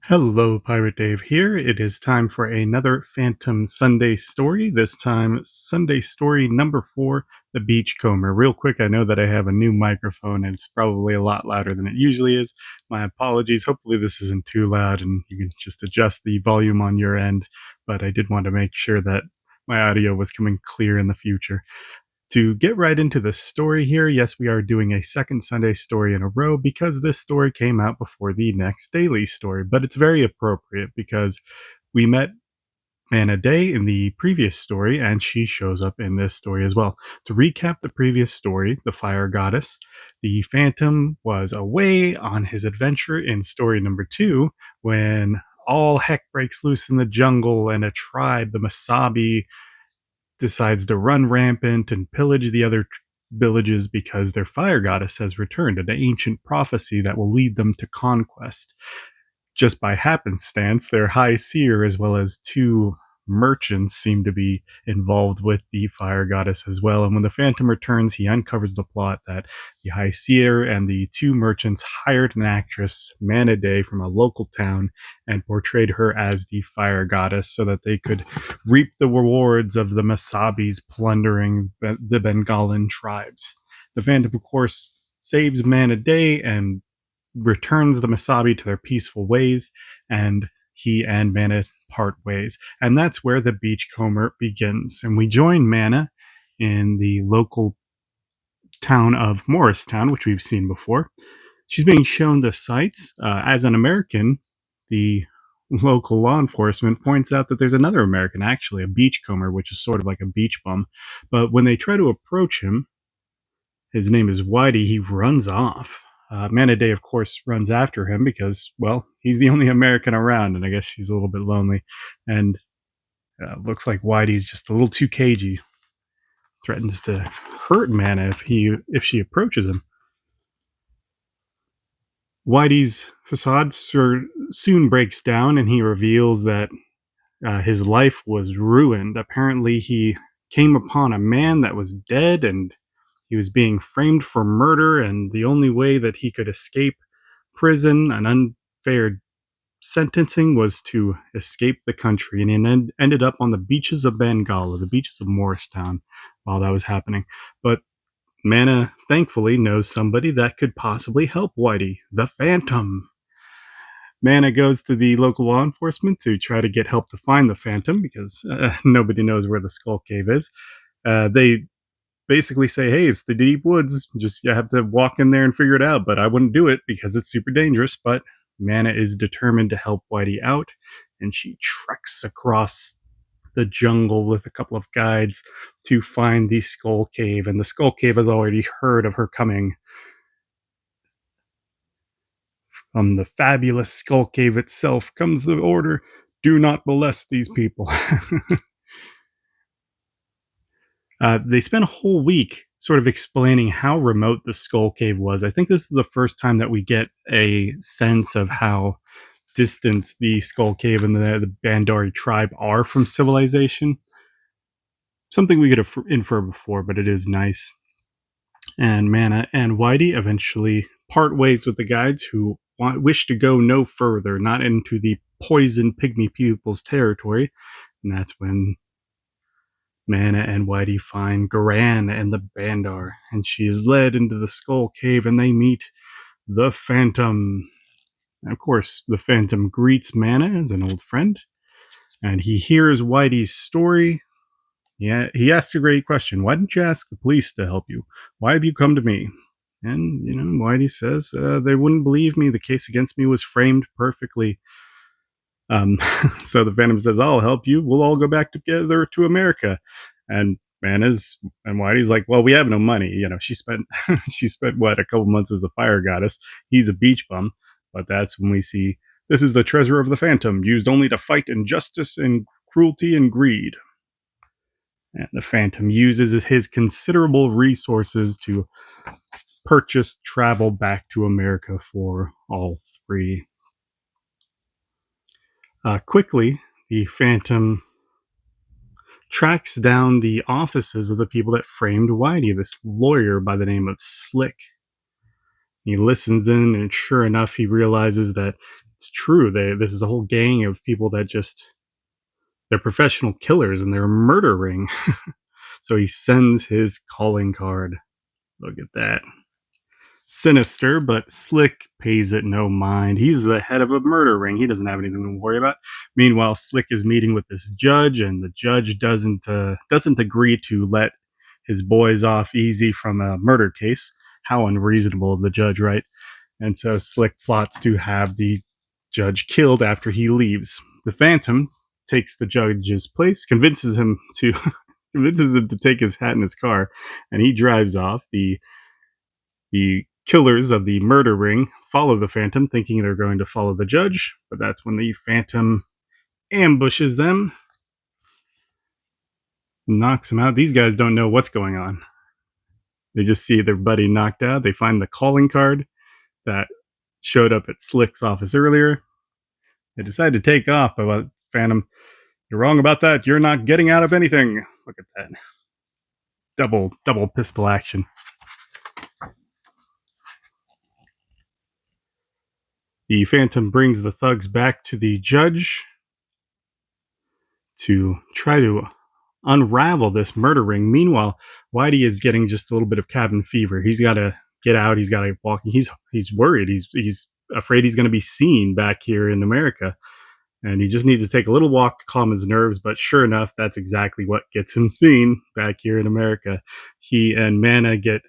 Hello, Pirate Dave here. It is time for another Phantom Sunday story. This time, Sunday story number 4, The Beachcomber. Real quick, I know that I have a new microphone and it's probably a lot louder than it usually is. My apologies. Hopefully, this isn't too loud and you can just adjust the volume on your end. But I did want to make sure that my audio was coming clear in the future. To get right into the story here, yes, we are doing a second Sunday story in a row because this story came out before the next daily story. But it's very appropriate because we met Manna Day in the previous story, and she shows up in this story as well. To recap the previous story, the fire goddess, the Phantom was away on his adventure in story number 2 when all heck breaks loose in the jungle and a tribe, the Masabi, decides to run rampant and pillage the other villages because their fire goddess has returned, an ancient prophecy that will lead them to conquest. Just by happenstance, their high seer, as well as two merchants, seem to be involved with the fire goddess as well. And when the Phantom returns, he uncovers the plot that the high seer and the two merchants hired an actress, Manna Day, from a local town and portrayed her as the fire goddess so that they could reap the rewards of the Masabis plundering the Bengalan tribes. The Phantom, of course, saves Manna Day and returns the Masabi to their peaceful ways, and he and Manna part ways. And that's where the Beachcomber begins. And we join Manna in the local town of Morristown, which we've seen before. She's being shown the sights. As an American, the local law enforcement points out that there's another American, actually, a beachcomber, which is sort of like a beach bum. But when they try to approach him, his name is Whitey, he runs off. Manna Day, of course, runs after him because, well, he's the only American around, and I guess she's a little bit lonely. And looks like Whitey's just a little too cagey. Threatens to hurt Manna if she approaches him. Whitey's facade soon breaks down, and he reveals that his life was ruined. Apparently, he came upon a man that was dead, and he was being framed for murder, and the only way that he could escape prison, an unfair sentencing, was to escape the country. And he ended up on the beaches of Bangalla, the beaches of Morristown, while that was happening. But Manna, thankfully, knows somebody that could possibly help Whitey, the Phantom. Manna goes to the local law enforcement to try to get help to find the Phantom because nobody knows where the Skull Cave is. They basically say, hey, it's the deep woods. Just you have to walk in there and figure it out. But I wouldn't do it because it's super dangerous. But Manna is determined to help Whitey out, and she treks across the jungle with a couple of guides to find the Skull Cave. And the Skull Cave has already heard of her coming. From the fabulous Skull Cave itself comes the order, do not molest these people. They spent a whole week sort of explaining how remote the Skull Cave was. I think this is the first time that we get a sense of how distant the Skull Cave and the Bandari tribe are from civilization. Something we could infer before, but it is nice. And Manna and Whitey eventually part ways with the guides who wish to go no further, not into the poison pygmy people's territory. And that's when Manna and Whitey find Garan and the Bandar, and she is led into the Skull Cave, and they meet the Phantom. And of course, the Phantom greets Manna as an old friend, and he hears Whitey's story. Yeah, he asks a great question. Why didn't you ask the police to help you? Why have you come to me? And, Whitey says, they wouldn't believe me. The case against me was framed perfectly. So the Phantom says, I'll help you. We'll all go back together to America. And Whitey's like, well, we have no money. She spent what, a couple months as a fire goddess. He's a beach bum. But that's when we see this is the treasure of the Phantom, used only to fight injustice and cruelty and greed. And the Phantom uses his considerable resources to purchase travel back to America for all three. Quickly, the Phantom tracks down the offices of the people that framed Whitey, this lawyer by the name of Slick. He listens in, and sure enough, he realizes that it's true. This is a whole gang of people that just they're professional killers and they're murdering. So he sends his calling card. Look at that. Sinister, but Slick pays it no mind. He's the head of a murder ring. He doesn't have anything to worry about. Meanwhile, Slick is meeting with this judge, and the judge doesn't agree to let his boys off easy from a murder case. How unreasonable of the judge, right? And so Slick plots to have the judge killed after he leaves. The Phantom takes the judge's place, convinces him to take his hat in his car, and he drives off. The killers of the murder ring follow the Phantom, thinking they're going to follow the judge, but that's when the Phantom ambushes them, knocks them out. These guys don't know what's going on. They just see their buddy knocked out. They find the calling card that showed up at Slick's office earlier. They decide to take off, but Phantom, you're wrong about that. You're not getting out of anything. Look at that. Double pistol action. The Phantom brings the thugs back to the judge to try to unravel this murder ring. Meanwhile, Whitey is getting just a little bit of cabin fever. He's got to get out. He's got to walk. He's worried. He's afraid he's going to be seen back here in America, and he just needs to take a little walk to calm his nerves. But sure enough, that's exactly what gets him seen back here in America. He and Manna get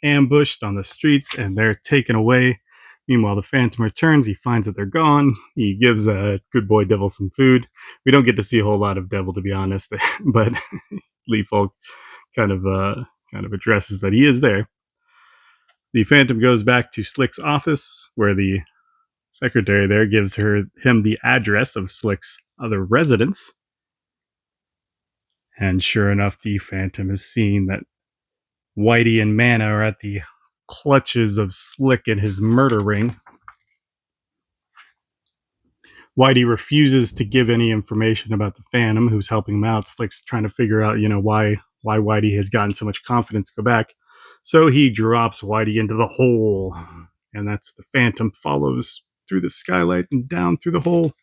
ambushed on the streets, and they're taken away. Meanwhile, the Phantom returns. He finds that they're gone. He gives good boy Devil some food. We don't get to see a whole lot of Devil, to be honest, but Lee Falk kind of addresses that he is there. The Phantom goes back to Slick's office, where the secretary there gives him the address of Slick's other residence. And sure enough, the Phantom is seeing that Whitey and Manna are at the clutches of Slick and his murder ring. Whitey refuses to give any information about the Phantom, who's helping him out. Slick's trying to figure out, why Whitey has gotten so much confidence to go back. So he drops Whitey into the hole, and that's the Phantom follows through the skylight and down through the hole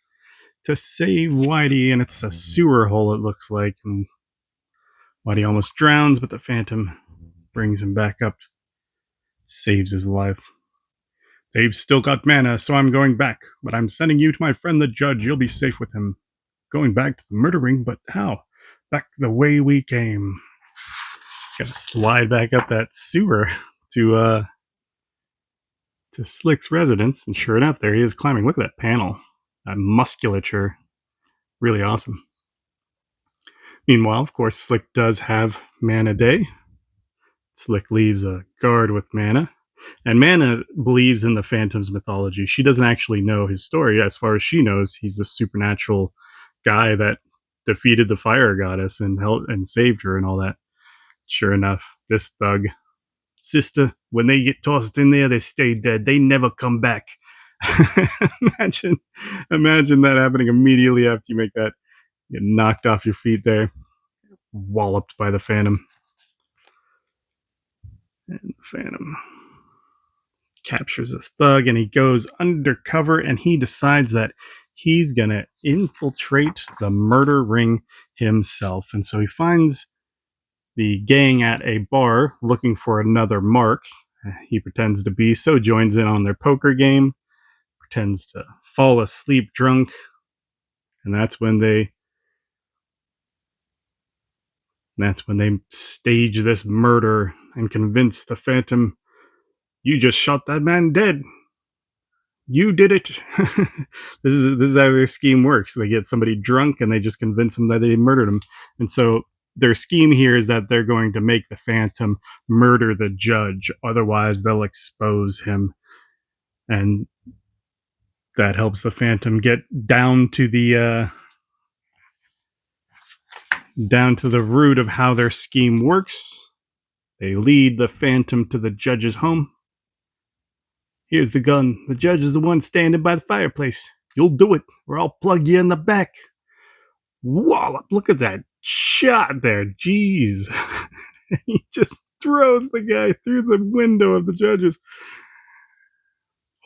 to save Whitey, and it's a sewer hole, it looks like. And Whitey almost drowns, but the Phantom brings him back up, saves his life. They've still got Manna, so I'm going back, but I'm sending you to my friend the judge. You'll be safe with him. Going back to the murder ring, but how? Back the way we came. Gotta slide back up that sewer to Slick's residence, and sure enough, there he is climbing. Look at that panel. That musculature. Really awesome. Meanwhile, of course, Slick does have Manna Day. Slick leaves a guard with Manna, and Manna believes in the Phantom's mythology. She doesn't actually know his story. As far as she knows, he's the supernatural guy that defeated the fire goddess and helped and saved her and all that. Sure enough, this thug, sister, when they get tossed in there, they stay dead. They never come back. imagine that happening immediately after you make that. Get knocked off your feet there, walloped by the Phantom. And the Phantom captures this thug, and he goes undercover, and he decides that he's going to infiltrate the murder ring himself. And so he finds the gang at a bar looking for another mark. He pretends to be, so joins in on their poker game, pretends to fall asleep drunk, and that's when they stage this murder and convince the Phantom, you just shot that man dead. You did it. This is how their scheme works. They get somebody drunk and they just convince them that they murdered him. And so their scheme here is that they're going to make the Phantom murder the judge. Otherwise, they'll expose him. And that helps the Phantom get down to the root of how their scheme works. They lead the Phantom to the judge's home. Here's the gun. The judge is the one standing by the fireplace. You'll do it, or I'll plug you in the back. Wallop! Look at that shot there. Jeez. He just throws the guy through the window of the judge's.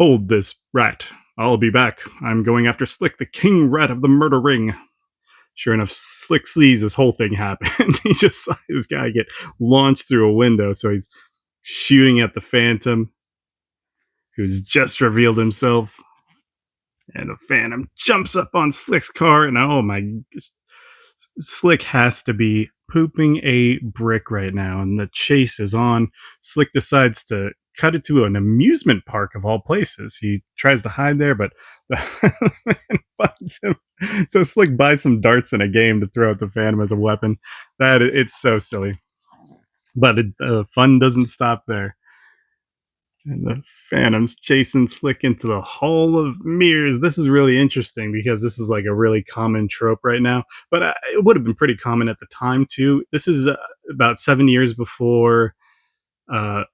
Hold this rat. I'll be back. I'm going after Slick, the king rat of the murder ring. Sure enough, Slick sees this whole thing happen. He just saw this guy get launched through a window, so he's shooting at the Phantom, who's just revealed himself. And the Phantom jumps up on Slick's car, and oh my, Slick has to be pooping a brick right now, and the chase is on. Slick decides to cut it to an amusement park of all places. He tries to hide there, but the man finds him. So Slick buys some darts in a game to throw at the Phantom as a weapon. It's so silly, but fun doesn't stop there. And the Phantom's chasing Slick into the Hall of Mirrors. This is really interesting because this is like a really common trope right now, but it would have been pretty common at the time too. This is about 7 years before uh,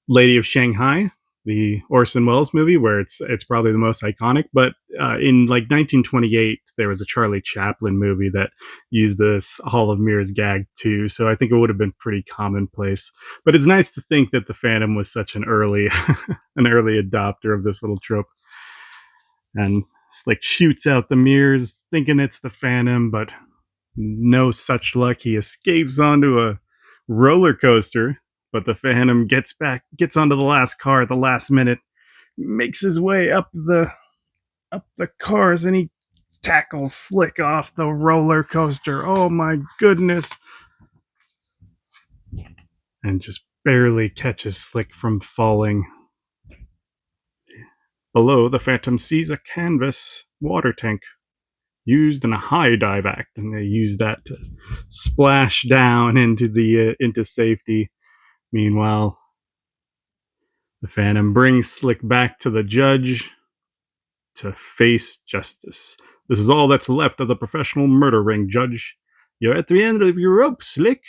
Lady of Shanghai, the Orson Welles movie, where it's probably the most iconic. But in like 1928, there was a Charlie Chaplin movie that used this Hall of Mirrors gag too. So I think it would have been pretty commonplace. But it's nice to think that the Phantom was such an early an early adopter of this little trope. And Slick shoots out the mirrors, thinking it's the Phantom, but no such luck. He escapes onto a roller coaster, but the Phantom gets onto the last car at the last minute, makes his way up the cars, and he tackles Slick off the roller coaster. Oh my goodness. And just barely catches Slick from falling. Below, the Phantom sees a canvas water tank used in a high dive act, and they use that to splash down into safety. Meanwhile, the Phantom brings Slick back to the judge to face justice. This is all that's left of the professional murder ring, Judge. You're at the end of your rope, Slick.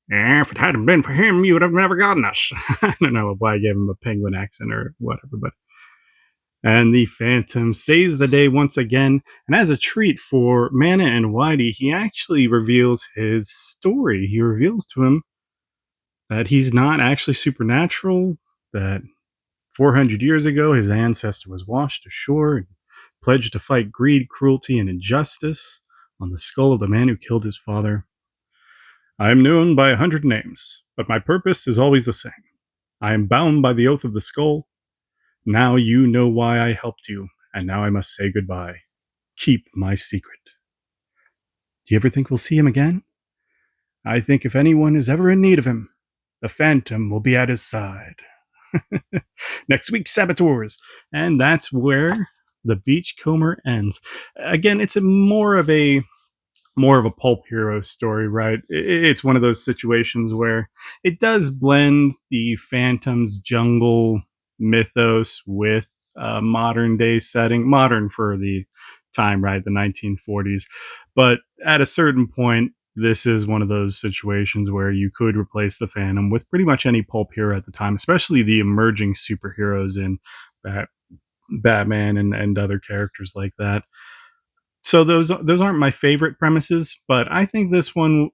If it hadn't been for him, you would have never gotten us. I don't know why I gave him a penguin accent or whatever, but. And the Phantom saves the day once again, and as a treat for Manna and Whitey, he actually reveals his story. He reveals to him that he's not actually supernatural, that 400 years ago his ancestor was washed ashore and pledged to fight greed, cruelty, and injustice on the skull of the man who killed his father. I am known by 100 names, but my purpose is always the same. I am bound by the oath of the skull. Now you know why I helped you, and now I must say goodbye. Keep my secret. Do you ever think we'll see him again? I think if anyone is ever in need of him, the Phantom will be at his side. Next week, Saboteurs. And that's where the Beachcomber ends. Again, it's more of a pulp hero story, right? It's one of those situations where it does blend the Phantom's jungle mythos with modern day setting, modern for the time, right? The 1940s. But at a certain point, this is one of those situations where you could replace the Phantom with pretty much any pulp hero at the time, especially the emerging superheroes in Bat- Batman and other characters like that. So those aren't my favorite premises, but I think this one,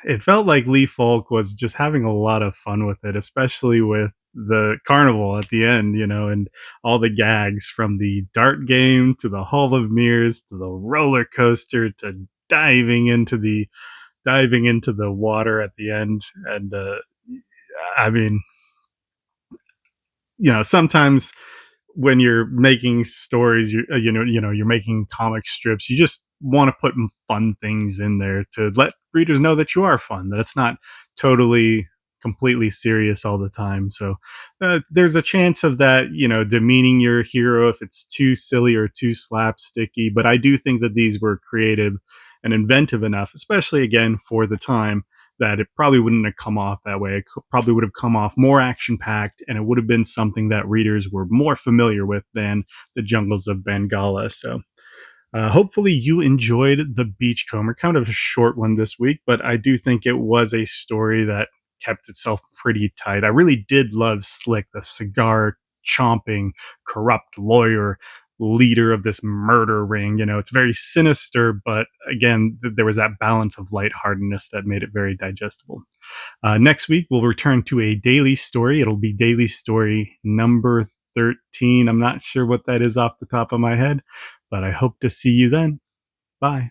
it felt like Lee Falk was just having a lot of fun with it, especially with the carnival at the end, and all the gags from the dart game to the Hall of Mirrors to the roller coaster to diving into the water at the end. And I mean, sometimes when you're making stories, you're making comic strips, you just want to put fun things in there to let readers know that you are fun, that it's not totally completely serious all the time. So there's a chance of that, demeaning your hero if it's too silly or too slapsticky. But I do think that these were creative and inventive enough, especially again for the time, that it probably wouldn't have come off that way. It probably would have come off more action packed, and it would have been something that readers were more familiar with than the jungles of Bangalla. So hopefully you enjoyed The Beachcomber. Kind of a short one this week, but I do think it was a story that kept itself pretty tight. I really did love Slick, the cigar chomping, corrupt lawyer leader of this murder ring. It's very sinister, but again, there was that balance of lightheartedness that made it very digestible. Next week, we'll return to a daily story. It'll be daily story number 13. I'm not sure what that is off the top of my head, but I hope to see you then. Bye.